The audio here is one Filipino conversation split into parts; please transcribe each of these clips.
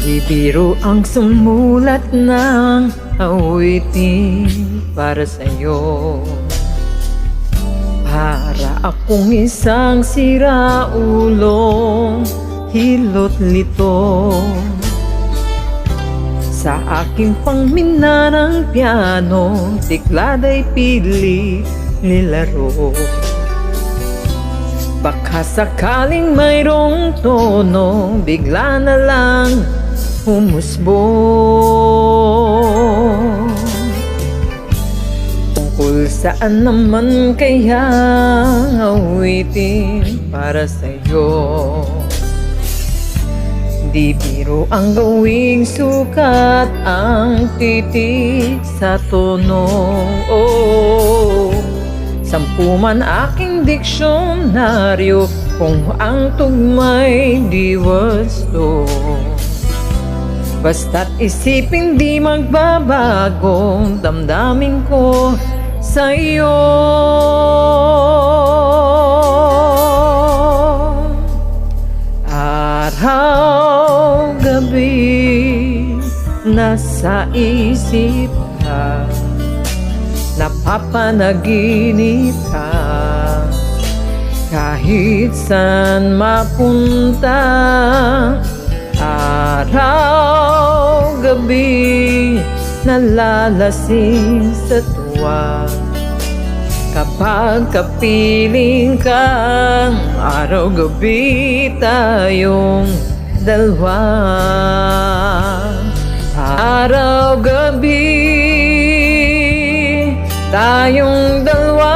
Di biro ang sumulat ng awitin para sa'yo. Para akong isang siraulong hilot lito sa aking pangmina ng piano, tiklada'y pilit nilaro. Baka sakaling mayroong tono, bigla na lang humusbong. Tungkol saan naman kaya awitin para sa'yo? Di biro ang gawing sukat ang titik sa tono. Sampu man aking diksyonaryo kung ang tugmay di wasto. Basta't isipin di magbabago damdamin ko sa'yo. Araw, gabi, nasa isip ka, napapanaginip ka, kahit saan mapunta. Araw, gabi, nalalasing sa tuwa kapag kapiling kang araw-gabi tayong dalawa. Araw-gabi tayong dalawa.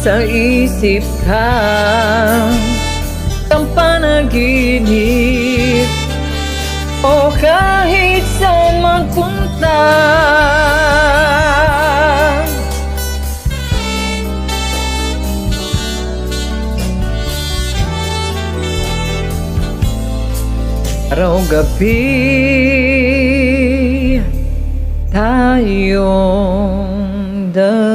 Sa isip ka ang panaginip, o kahit saan magpunta. Araw-gabi tayong dalawa.